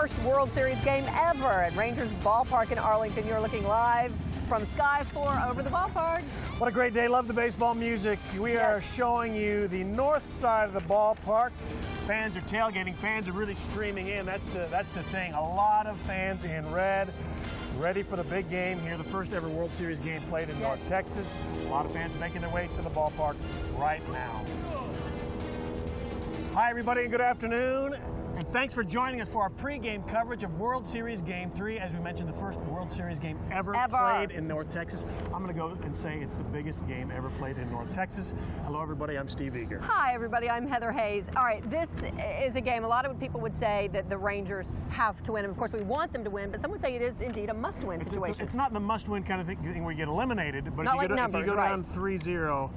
first World Series game ever at Rangers Ballpark in Arlington. You're looking live from Sky 4 over the ballpark. What a great day. Love the baseball music. We are showing you the north side of the ballpark. Fans are tailgating. Fans are really streaming in. That's the thing. A lot of fans in red, ready for the big game here. The first ever World Series game played in North Texas. A lot of fans making their way to the ballpark right now. Hi, everybody, and good afternoon. And thanks for joining us for our pregame coverage of World Series Game 3. As we mentioned, the first World Series game ever played in North Texas. I'm going to go and say it's the biggest game ever played in North Texas. Hello, everybody. I'm Steve Eager. Hi, everybody. I'm Heather Hayes. All right, this is a game. A lot of people would say that the Rangers have to win. And of course, we want them to win, but some would say it is indeed a must-win situation. It's not the must-win kind of thing where you get eliminated, but not if you go right. down 3-0,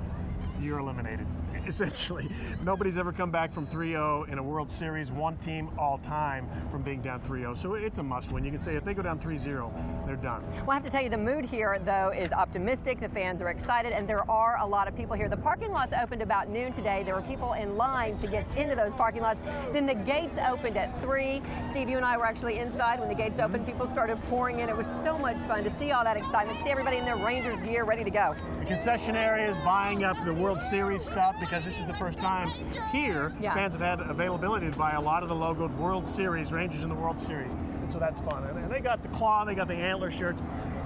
you're eliminated. Essentially, nobody's ever come back from 3-0 in a World Series, one team all time, from being down 3-0. So it's a must-win. You can say if they go down 3-0, they're done. Well, I have to tell you, the mood here, though, is optimistic. The fans are excited, and there are a lot of people here. The parking lots opened about noon today. There were people in line to get into those parking lots. Then the gates opened at 3. Steve, you and I were actually inside when the gates opened. People started pouring in. It was so much fun to see all that excitement, see everybody in their Rangers gear ready to go. The concession area is buying up the World Series stuff because this is the first time here fans have had availability to buy a lot of the logoed World Series, Rangers in the World Series. And so that's fun. And they got the claw, they got the antler shirts,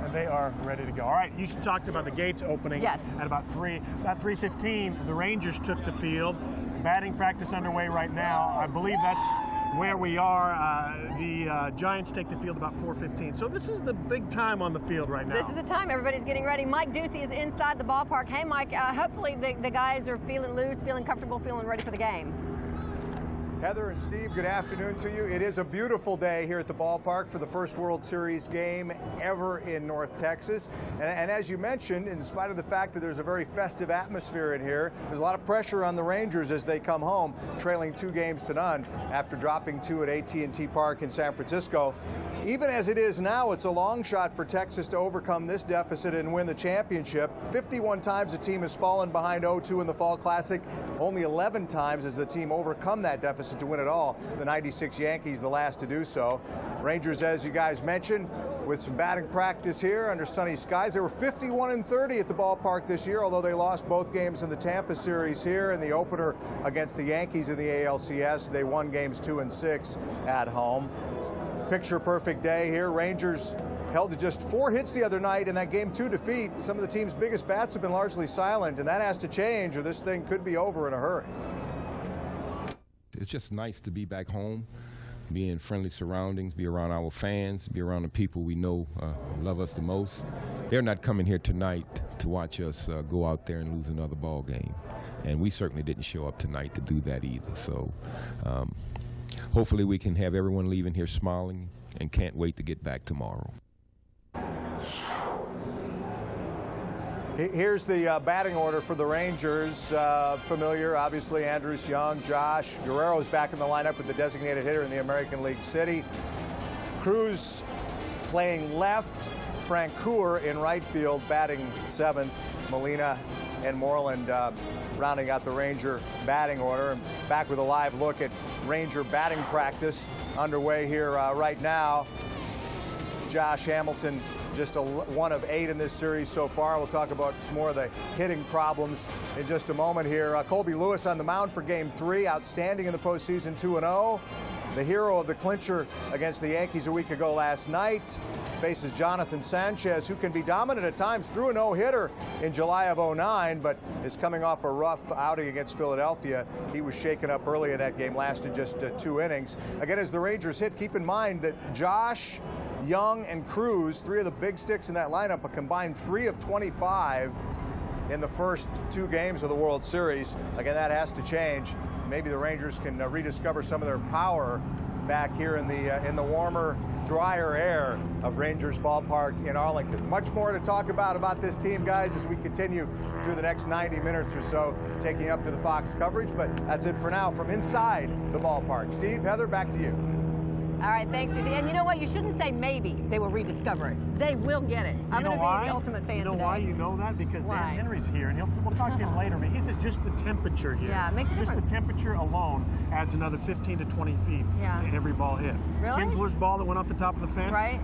and they are ready to go. All right, you talked about the gates opening at about 3:15. The Rangers took the field. Batting practice underway right now. I believe that's where we are. The Giants take the field about 4:15. So this is the big time on the field right now. This is the time. Everybody's getting ready. Mike Ducey is inside the ballpark. Hey, Mike, hopefully the guys are feeling loose, feeling comfortable, feeling ready for the game. Heather and Steve, good afternoon to you. It is a beautiful day here at the ballpark for the first World Series game ever in North Texas. And as you mentioned, in spite of the fact that there's a very festive atmosphere in here, there's a lot of pressure on the Rangers as they come home, trailing 2-0 after dropping 2 at AT&T Park in San Francisco. Even as it is now, it's a long shot for Texas to overcome this deficit and win the championship. 51 times the team has fallen behind 0-2 in the Fall Classic. Only 11 times has the team overcome that deficit to win it all. The 96 Yankees, the last to do so. Rangers, as you guys mentioned, with some batting practice here under sunny skies. They were 51-30 at the ballpark this year, although they lost both games in the Tampa series here. In the opener against the Yankees in the ALCS, they won games 2 and 6 at home. Picture-perfect day here. Rangers held to just 4 hits the other night in that Game 2 defeat. Some of the team's biggest bats have been largely silent, and that has to change or this thing could be over in a hurry. It's just nice to be back home, be in friendly surroundings, be around our fans, be around the people we know love us the most. They're not coming here tonight to watch us go out there and lose another ball game, and we certainly didn't show up tonight to do that either. So hopefully we can have everyone leaving here smiling and can't wait to get back tomorrow. Here's the batting order for the Rangers. Familiar, obviously, Andrus Young, Josh. Guerrero's back in the lineup with the designated hitter in the American League City. Cruz playing left. Francoeur in right field, batting 7th. Molina and Moreland rounding out the Ranger batting order. And back with a live look at Ranger batting practice underway here right now. Josh Hamilton, just 1 of 8 in this series so far. We'll talk about some more of the hitting problems in just a moment here. Colby Lewis on the mound for Game 3, outstanding in the postseason, 2-0. The hero of the clincher against the Yankees a week ago last night faces Jonathan Sanchez, who can be dominant at times, threw a no-hitter in July of 2009, but is coming off a rough outing against Philadelphia. He was shaken up early in that game, lasted just 2 innings. Again, as the Rangers hit, keep in mind that Josh, Young, and Cruz, 3 of the big sticks in that lineup, a combined 3 of 25 in the first 2 games of the World Series. Again, that has to change. Maybe the Rangers can rediscover some of their power back here in the warmer, drier air of Rangers Ballpark in Arlington. Much more to talk about this team, guys, as we continue through the next 90 minutes or so, taking up to the Fox coverage. But that's it for now from inside the ballpark. Steve, Heather, back to you. All right, thanks, Susie. And you know what? You shouldn't say maybe they will rediscover it. They will get it. I'm going to be the ultimate fan today. You know why you know that? Because Dan Henry's here, and we'll talk to him later, but he says just the temperature here. Yeah, it makes a difference. Just the temperature alone adds another 15 to 20 feet to every ball hit. Really? Kinsler's ball that went off the top of the fence. Right.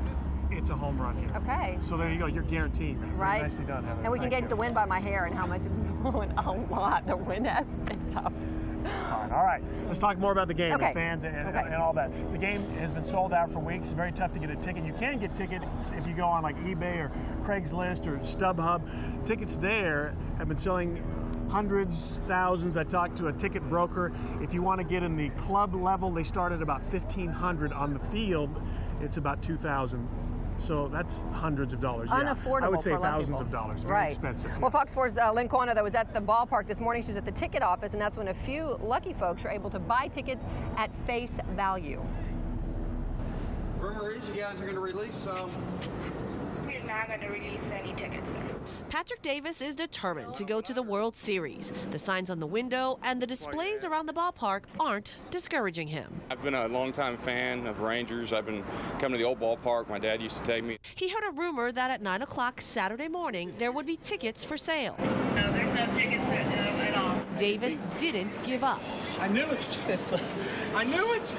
It's a home run here. Okay. So there you go. You're guaranteed that. Right. Nicely done, Heather. And we can gauge the wind by my hair and how much it's blowing. A lot. The wind has picked up. That's fine. All right. Let's talk more about the game and fans and all that. The game has been sold out for weeks. Very tough to get a ticket. You can get tickets if you go on like eBay or Craigslist or StubHub. Tickets there have been selling hundreds, thousands. I talked to a ticket broker. If you want to get in the club level, they start at about $1,500. On the field, it's about $2,000. So that's hundreds of dollars. Unaffordable. I would say for thousands of dollars. Very expensive. Well, Fox 4's Lynn Quanah, though, was at the ballpark this morning. She was at the ticket office, and that's when a few lucky folks were able to buy tickets at face value. Rumor is you guys are going to release some. We're not going to release any tickets, sir. Patrick Davis is determined to go to the World Series. The signs on the window and the displays around the ballpark aren't discouraging him. I've been a longtime fan of the Rangers. I've been coming to the old ballpark. My dad used to take me. He heard a rumor that at 9 o'clock Saturday morning there would be tickets for sale. No, there's no tickets at all. Davis didn't give up. I knew it. I knew it.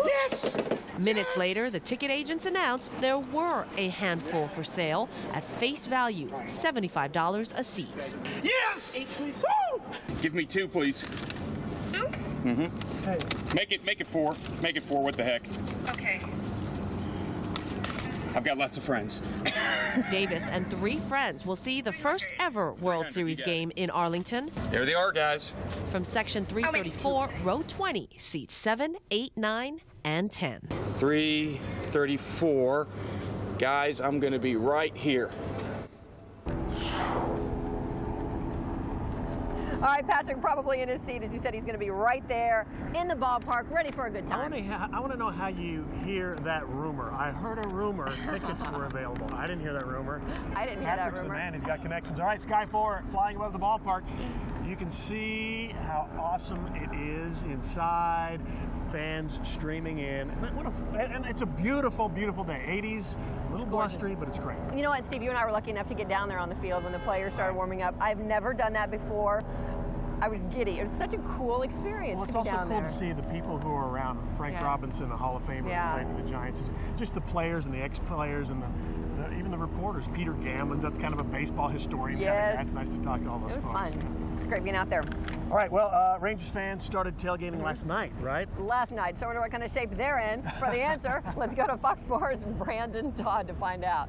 Yes! Minutes later, the ticket agents announced there were a handful for sale at face value, $75 a seat. Yes! Woo! Give me two, please. Two? Mm-hmm. Hey. Make it four. Make it four. What the heck? Okay. I've got lots of friends. Davis and 3 friends will see the first ever World Series game in Arlington. There they are, guys. From section 334, row 20, seats 7, 8, 9, and 10. 334. Guys, I'm going to be right here. All right, Patrick probably in his seat, as you said, he's going to be right there in the ballpark, ready for a good time. I want to know how you hear that rumor. I heard a rumor tickets were available. I didn't hear that rumor. I didn't hear Patrick's that rumor. the man. He's got connections. All right, Sky 4 flying above the ballpark. You can see how awesome it is inside. Fans streaming in. And it's a beautiful, beautiful day. 80s, a little blustery, but it's great. You know what, Steve? You and I were lucky enough to get down there on the field when the players started warming up. I've never done that before. I was giddy. It was such a cool experience to be down there. It's also cool to see the people who are around. Frank Robinson, a Hall of Famer, who played for the Giants. It's just the players and the ex-players and even the reporters. Peter Gammons, that's kind of a baseball historian. Yes. That's nice to talk to all those folks. It was fun. It's great being out there. All right, well, Rangers fans started tailgating last night, right? Last night. So I wonder what kind of shape they're in. For the answer, let's go to Fox 4's Brandon Todd to find out.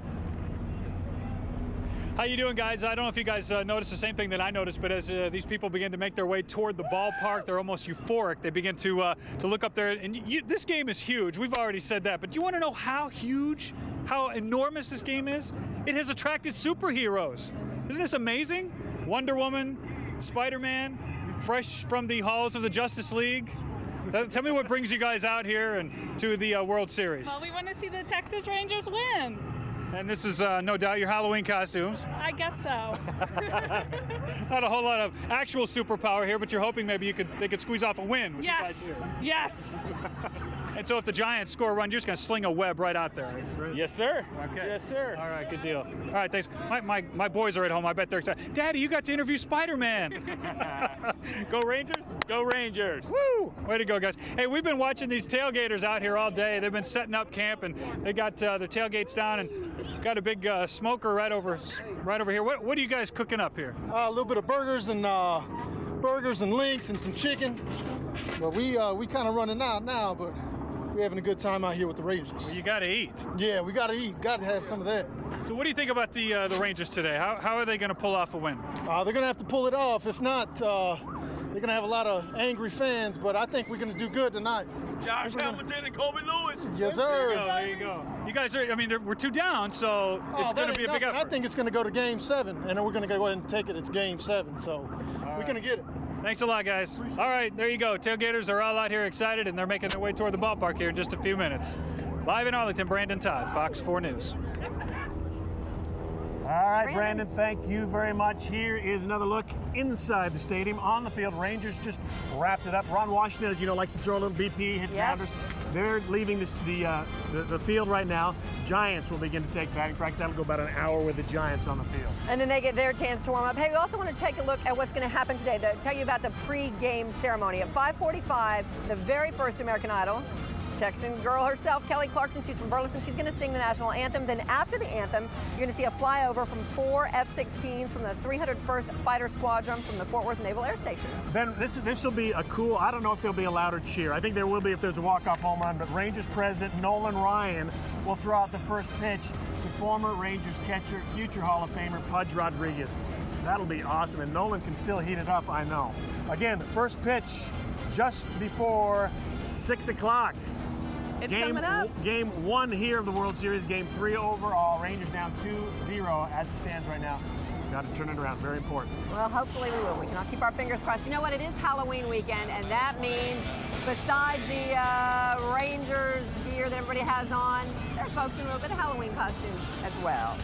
How you doing, guys? I don't know if you guys noticed the same thing that I noticed, but as these people begin to make their way toward the ballpark, they're almost euphoric. They begin to look up there, and this game is huge. We've already said that, but do you want to know how huge, how enormous this game is? It has attracted superheroes. Isn't this amazing? Wonder Woman, Spider-Man, fresh from the halls of the Justice League. Tell me what brings you guys out here and to the World Series. Well, we want to see the Texas Rangers win. And this is no doubt your Halloween costumes. I guess so. Not a whole lot of actual superpower here, but you're hoping maybe they could squeeze off a win. Yes. Yes. And so if the Giants score a run, you're just going to sling a web right out there. Right? Yes, sir. Okay. Yes, sir. All right, good deal. All right, thanks. My boys are at home. I bet they're excited. Daddy, you got to interview Spider-Man. Go Rangers. Go Rangers. Woo! Way to go, guys. Hey, we've been watching these tailgaters out here all day. They've been setting up camp, and they got their tailgates down and got a big smoker right over here. What are you guys cooking up here? A little bit of burgers and links and some chicken. But we kind of running out now, but we're having a good time out here with the Rangers. Well, you got to eat. Yeah, we got to eat. Got to have some of that. So what do you think about the Rangers today? How are they going to pull off a win? They're going to have to pull it off. If not, they're going to have a lot of angry fans, but I think we're going to do good tonight. Josh Hamilton and Kobe Lewis. Yes, sir. There you go. You guys are, we're 2 down, so it's going to be a big effort. I think it's going to go to Game 7, and then we're going to go ahead and take it. It's Game 7, so we're going to get it. Thanks a lot, guys. All right, there you go. Tailgaters are all out here excited, and they're making their way toward the ballpark here in just a few minutes. Live in Arlington, Brandon Todd, Fox 4 News. All right, Brandon, thank you very much. Here is another look inside the stadium. On the field, Rangers just wrapped it up. Ron Washington, as you know, likes to throw a little BP, hit grounders. They're leaving the field right now. Giants will begin to take back. In fact, that'll go about an hour with the Giants on the field. And then they get their chance to warm up. Hey, we also want to take a look at what's going to happen today. Tell you about the pre-game ceremony. At 5:45, the very first American Idol, Texan girl herself, Kelly Clarkson, she's from Burleson, she's going to sing the national anthem. Then after the anthem, you're going to see a flyover from 4 F-16s from the 301st Fighter Squadron from the Fort Worth Naval Air Station. Then this will be a cool, I don't know if there'll be a louder cheer. I think there will be if there's a walk-off home run, but Rangers president Nolan Ryan will throw out the first pitch to former Rangers catcher, future Hall of Famer Pudge Rodriguez. That'll be awesome, and Nolan can still heat it up, I know. Again, first pitch just before 6 o'clock. It's coming up. Game 1 here of the World Series, game 3 overall. Rangers down 2-0 as it stands right now. Got to turn it around, very important. Well, hopefully we will. We can all keep our fingers crossed. You know what, it is Halloween weekend, and that means besides the Rangers gear that everybody has on, there are folks in a little bit of Halloween costumes as well.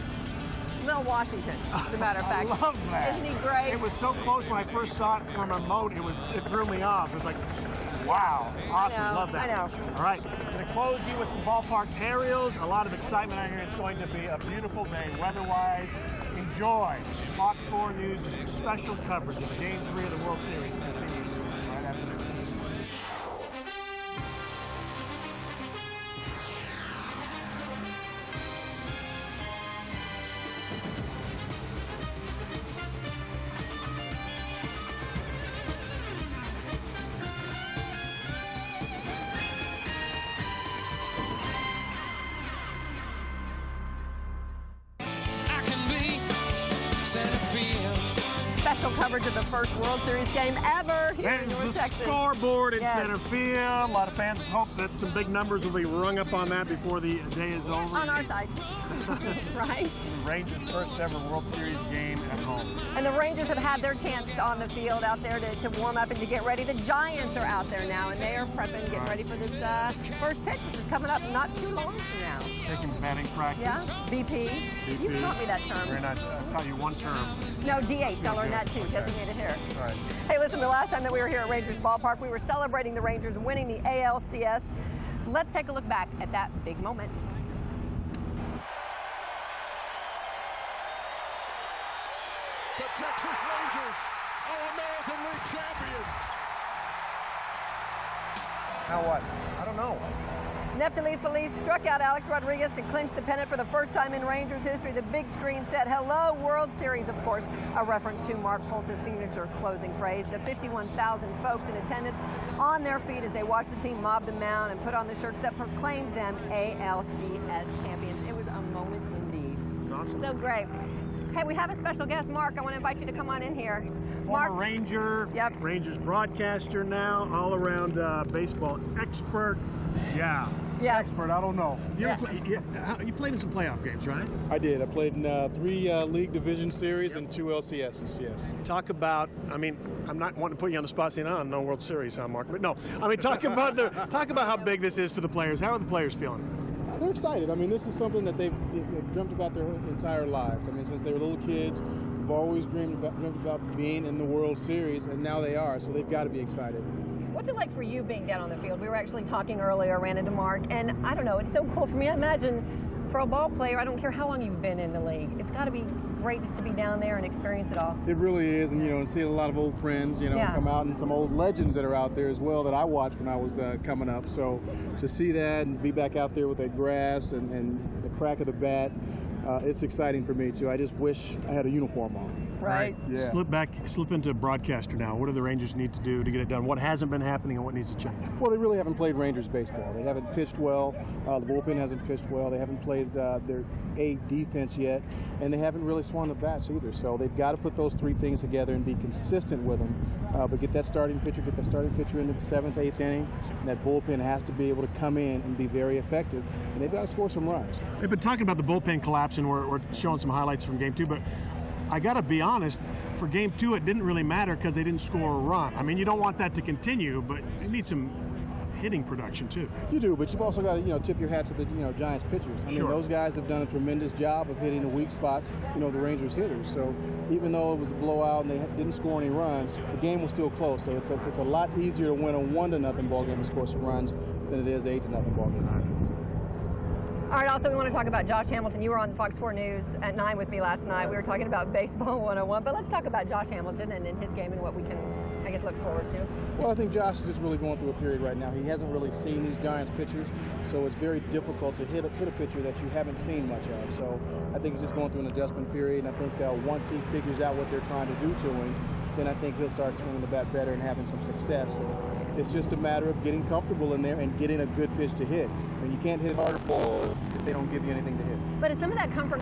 Little Washington, as a matter of fact. I love that. Isn't he great? It was so close when I first saw it from remote, it threw me off. It was like, wow, awesome, love that. I know. All right, going to close you with some ballpark aerials. A lot of excitement out here. It's going to be a beautiful day weather-wise. Enjoy. Fox 4 News special coverage of Game 3 of the World Series continues right after this. Special coverage of the first World Series game ever here in North Texas. Scoreboard in center field. A lot of fans hope that some big numbers will be rung up on that before the day is over. On our side, right? Rangers' first ever World Series game at home. And the Rangers have had their chance on the field out there to warm up and to get ready. The Giants are out there now, and they are prepping, getting ready for this first pitch, which is coming up not too long from now. Taking batting practice. Yeah, BP. You taught me that term. Very nice. I taught you one term. No, DH. I learned that too. Okay. Designated hitter. All right. Hey, listen, the last time that we were here at Rangers Ballpark, we were celebrating the Rangers winning the ALCS. Let's take a look back at that big moment. The Texas Rangers are American League champions. Now what? I don't know. Neftali Feliz struck out Alex Rodriguez to clinch the pennant for the first time in Rangers history. The big screen said, "Hello, World Series," of course, a reference to Mark Holtz's signature closing phrase. The 51,000 folks in attendance on their feet as they watched the team mob the mound and put on the shirts that proclaimed them ALCS champions. It was a moment indeed. It was awesome. So great. Hey, we have a special guest, Mark. I want to invite you to come on in here. Former Mark. Ranger, Rangers broadcaster now, all-around baseball expert. Yeah. Expert, I don't know. You played in some playoff games, right? I did. I played in 3 league division series and 2 LCSs, yes. Talk about, I mean, I'm not wanting to put you on the spot saying, no World Series, huh, Mark? But no, I mean, talk about how big this is for the players. How are the players feeling? They're excited. I mean, this is something that they've dreamt about their entire lives. I mean, since they were little kids, they've always dreamed about being in the World Series, and now they are, so they've got to be excited. What's it like for you being down on the field? We were actually talking earlier, ran into Mark, and I don't know, it's so cool for me. I imagine for a ball player, I don't care how long you've been in the league, it's got to be great just to be down there and experience it all. It really is, and and seeing a lot of old friends, come out, and some old legends that are out there as well that I watched when I was coming up. So to see that and be back out there with that grass and the crack of the bat, it's exciting for me too. I just wish I had a uniform on. Right. Yeah. Slip into broadcaster now. What do the Rangers need to do to get it done? What hasn't been happening and what needs to change? Well, they really haven't played Rangers baseball. They haven't pitched well. The bullpen hasn't pitched well. They haven't played their A defense yet, and they haven't really swung the bats either. So they've got to put those 3 things together and be consistent with them. But get that starting pitcher into the 7th, 8th inning, and that bullpen has to be able to come in and be very effective. And they've got to score some runs. They've been talking about the bullpen collapse, and we're showing some highlights from Game 2, but I got to be honest, for Game 2, it didn't really matter because they didn't score a run. I mean, you don't want that to continue, but you need some hitting production too. You do, but you've also got to tip your hat to the Giants pitchers. I mean, those guys have done a tremendous job of hitting the weak spots, the Rangers hitters. So even though it was a blowout and they didn't score any runs, the game was still close. So it's a lot easier to win a 1-0 ball game and score some runs than it is 8-0 ball game. All right, also we want to talk about Josh Hamilton. You were on Fox 4 News at 9 with me last night. We were talking about Baseball 101, but let's talk about Josh Hamilton and his game and what we can, I guess, look forward to. Well, I think Josh is just really going through a period right now. He hasn't really seen these Giants pitchers, so it's very difficult to hit a pitcher that you haven't seen much of. So I think he's just going through an adjustment period, and I think once he figures out what they're trying to do to him, then I think he'll start swinging the bat better and having some success. And it's just a matter of getting comfortable in there and getting a good pitch to hit. And you can't hit harder balls if they don't give you anything to hit. But is some of that come from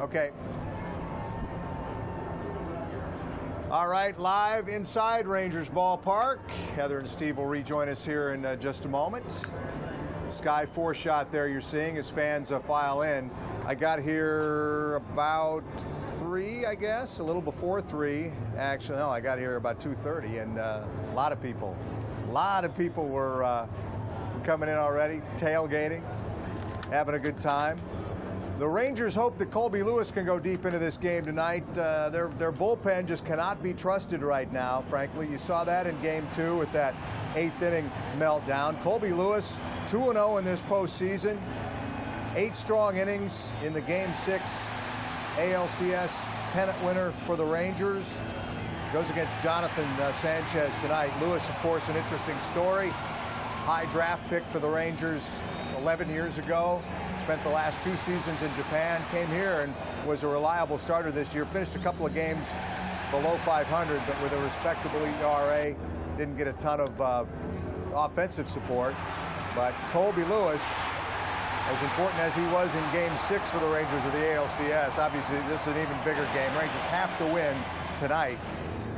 Okay. All right, live inside Rangers ballpark. Heather and Steve will rejoin us here in just a moment. Sky 4 shot there you're seeing as fans file in. I got here about 3, I guess, a little before 3. Actually, no, I got here about 2:30, and a lot of people were coming in already, tailgating, having a good time. The Rangers hope that Colby Lewis can go deep into this game tonight. Their bullpen just cannot be trusted right now, frankly. You saw that in Game 2 with that 8th inning meltdown. Colby Lewis, 2-0 in this postseason. 8 strong innings in the Game 6 ALCS pennant winner for the Rangers. Goes against Jonathan Sanchez tonight. Lewis, of course, an interesting story. High draft pick for the Rangers 11 years ago. Spent the last 2 seasons in Japan, came here and was a reliable starter this year. Finished a couple of games below 500, but with a respectable ERA. Didn't get a ton of offensive support. But Colby Lewis, as important as he was in Game 6 for the Rangers of the ALCS, obviously this is an even bigger game. Rangers have to win tonight,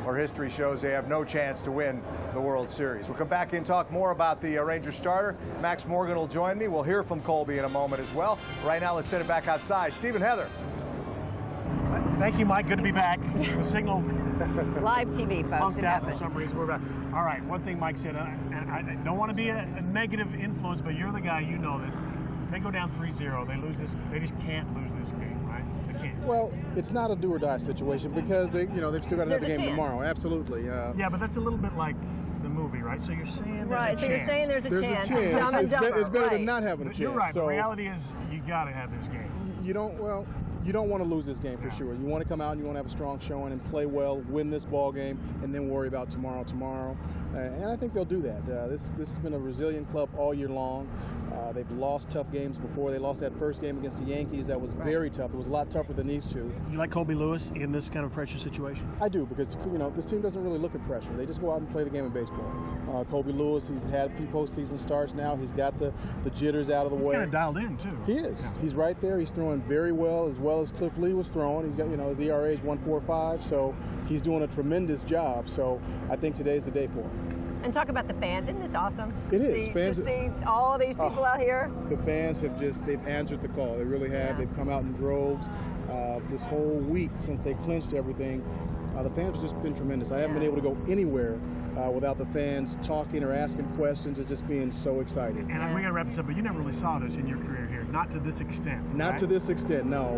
or history shows they have no chance to win the World Series. We'll come back and talk more about the Rangers starter. Max Morgan will join me. We'll hear from Colby in a moment as well. Right now, let's send it back outside. Steve and Heather. Thank you, Mike. Good to be back. The signal live TV, folks. Punked out for some reason. We're back. All right. One thing Mike said, and I don't want to be a negative influence, but you're the guy. You know this. They go down 3-0. They lose this. They just can't lose this game, right? They can't. Well, it's not a do or die situation because they've still got another game tomorrow. Absolutely. Yeah, but that's a little bit like the movie, right? So you're saying right. So you're saying there's a chance. It's better than not having a chance. You're right. So the reality is you got to have this game. You don't want to lose this game for sure. You want to come out and you want to have a strong showing and play well, win this ball game, and then worry about tomorrow. And I think they'll do that. This has been a resilient club all year long. They've lost tough games before. They lost that first game against the Yankees. That was very tough. It was a lot tougher than these two. You like Colby Lewis in this kind of pressure situation? I do, because this team doesn't really look at pressure. They just go out and play the game of baseball. Colby Lewis, he's had a few postseason starts now. He's got the jitters out of the way. He's kind of dialed in too. He is. Yeah. He's right there. He's throwing very well as Cliff Lee was throwing. He's got his ERA is 1.45, so he's doing a tremendous job. So I think today's the day for him. And talk about the fans. Isn't this awesome? It is. To see all these people out here. The fans they've answered the call. They really have. Yeah. They've come out in droves. This whole week since they clinched everything, the fans have just been tremendous. I haven't been able to go anywhere without the fans talking or asking questions. It's just being so exciting. And we got to wrap this up, but you never really saw this in your career here. Not to this extent. Not right? to this extent, no.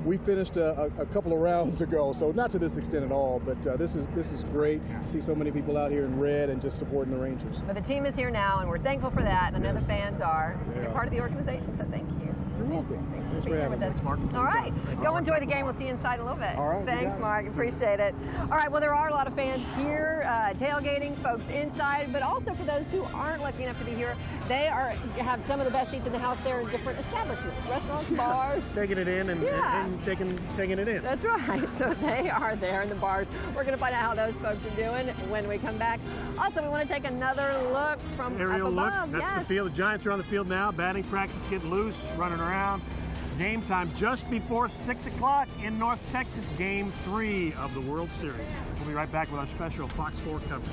We finished a couple of rounds ago, so not to this extent at all. But this is great to see so many people out here in red and just supporting the Rangers. But the team is here now, and we're thankful for that. And I know the fans are. You're part of the organization, so thank you. You're welcome. Thanks for being here with us. All right. Go enjoy the game. We'll see you inside a little bit. All right. Thanks, Mark. Appreciate it. All right. Well, there are a lot of fans here, tailgating, folks inside, but also for those who aren't lucky enough to be here, they have some of the best seats in the house there in different establishments, restaurants, bars. Taking it in and taking it in. That's right. So they are there in the bars. We're going to find out how those folks are doing when we come back. Also, we want to take another look from aerial up above. Look. That's the field. The Giants are on the field now. Batting practice, getting loose, running around. Game time just before 6 o'clock in North Texas, Game 3 of the World Series. We'll be right back with our special Fox 4 coverage.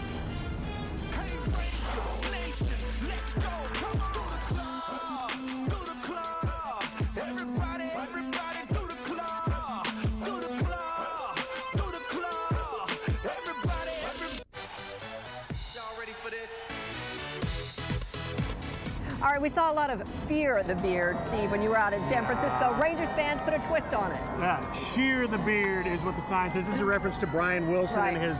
All right, we saw a lot of fear the beard, Steve, when you were out in San Francisco. Rangers fans put a twist on it. Yeah, shear the beard is what the sign says. This is a reference to Brian Wilson and his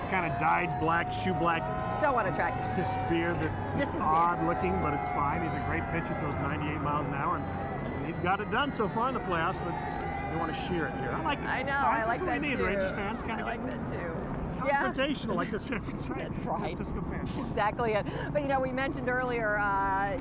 kind of dyed black, shoe black. So unattractive. This beard that's just odd looking, but it's fine. He's a great pitcher, throws 98 miles an hour, and he's got it done so far in the playoffs, but they want to shear it here. I like it. I know, I like that too. Rangers fans kind of like that too. confrontational like the San Francisco fans. Exactly it. But you know, we mentioned earlier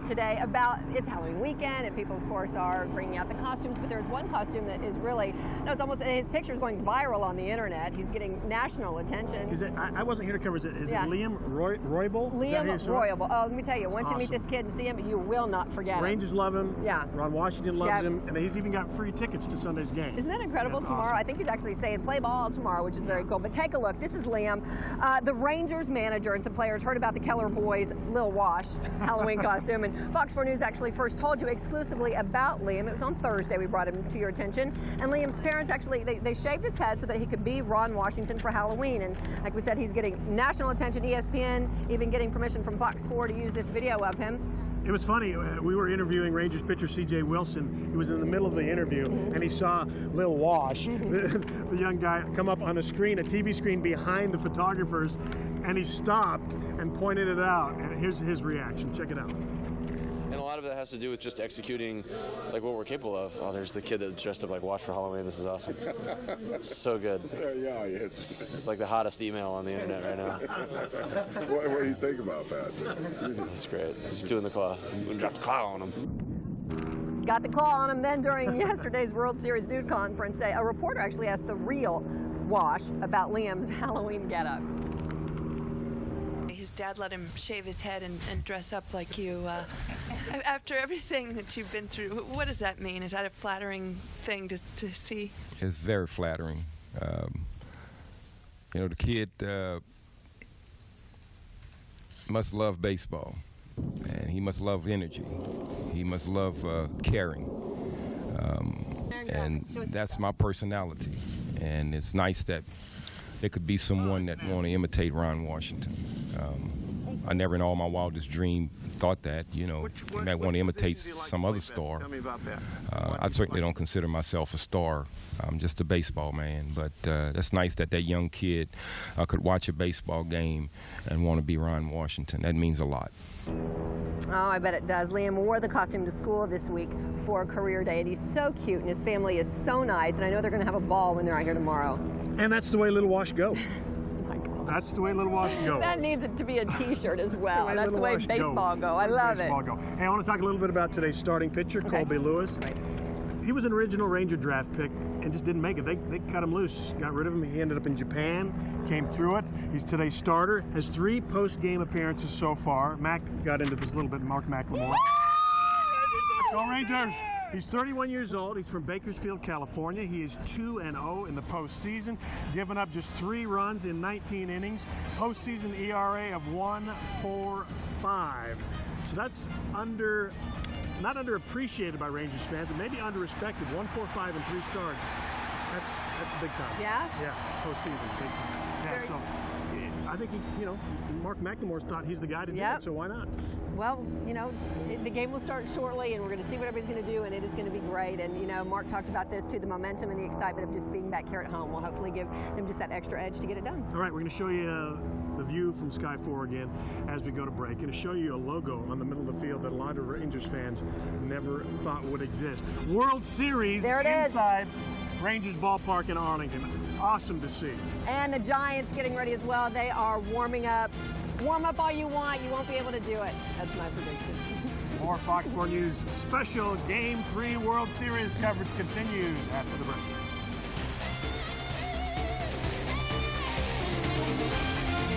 today about it's Halloween weekend, and people, of course, are bringing out the costumes. But there's one costume that is really, it's almost, his picture is going viral on the internet. He's getting national attention. Is it? I wasn't here to cover it. Is it Liam Roybal? Liam Roybal. Oh, let me tell you, once you meet this kid and see him, you will not forget Rangers love him. Yeah. Ron Washington loves him, and he's even got free tickets to Sunday's game. Isn't that incredible? Tomorrow, awesome. I think he's actually saying play ball tomorrow, which is very cool. But take a look. This is Liam. The Rangers manager and some players heard about the Keller boys' Lil Wash Halloween costume, and Fox 4 News actually first told you exclusively about Liam. It was on Thursday we brought him to your attention, and Liam's parents actually, they shaved his head so that he could be Ron Washington for Halloween, and like we said, he's getting national attention. ESPN even getting permission from Fox 4 to use this video of him. It was funny. We were interviewing Rangers pitcher C.J. Wilson. He was in the middle of the interview, and he saw Lil Wash, the young guy, come up on a screen, a TV screen behind the photographers, and he stopped and pointed it out. And here's his reaction. Check it out. And a lot of that has to do with just executing like what we're capable of. Oh, there's the kid that dressed up like Wash for Halloween. This is awesome. So good. Yeah, it's like the hottest email on the internet right now. What do you think about that? That's great. He's doing the claw. We dropped the claw on him. Got the claw on him then during yesterday's World Series Nude Conference. A reporter actually asked the real Wash about Liam's Halloween getup. His dad let him shave his head and dress up like you. After everything that you've been through, what does that mean? Is that a flattering thing to see? It's very flattering. You know, the kid must love baseball, and he must love energy. He must love caring, and that's my personality. And it's nice that there could be someone that want to imitate Ron Washington. I never in all my wildest dream thought that, you know, you might want to imitate some other star. Tell me about that. I certainly don't consider myself a star. I'm just a baseball man. But that's nice that that young kid could watch a baseball game and want to be Ron Washington. That means a lot. Oh, I bet it does. Liam wore the costume to school this week for career day, and he's so cute, and his family is so nice, and I know they're going to have a ball when they're out here tomorrow. And that's the way Little Wash go. That's the way Little Wash go. That needs it to be a T-shirt as well. That's the way baseball go. I love it. Hey, I want to talk a little bit about today's starting pitcher, Colby Lewis. Right. He was an original Ranger draft pick and just didn't make it. They cut him loose, got rid of him. He ended up in Japan, came through it. He's today's starter, has 3 post-game appearances so far. Mac got into this a little bit, Mark McLemore. Let's go Rangers! He's 31 years old. He's from Bakersfield, California. He is 2-0 in the postseason, giving up just 3 runs in 19 innings. Postseason ERA of 1.45. So that's not underappreciated by Rangers fans, but maybe underrespected. 1.45 in 3 starts. That's big time. Yeah? Yeah, postseason, big time. Yeah, so I think Mark McLemore's thought he's the guy to do it, so why not? Well, the game will start shortly, and we're going to see what everybody's going to do, and it is going to be great. And, Mark talked about this, too, the momentum and the excitement of just being back here at home will hopefully give them just that extra edge to get it done. All right, we're going to show you the view from Sky 4 again as we go to break, and to show you a logo on the middle of the field that a lot of Rangers fans never thought would exist. World Series inside Rangers Ballpark in Arlington. Awesome to see. And the Giants getting ready as well. They are warming up. Warm up all you want. You won't be able to do it. That's my prediction. More Fox 4 News special Game 3 World Series coverage continues after the break.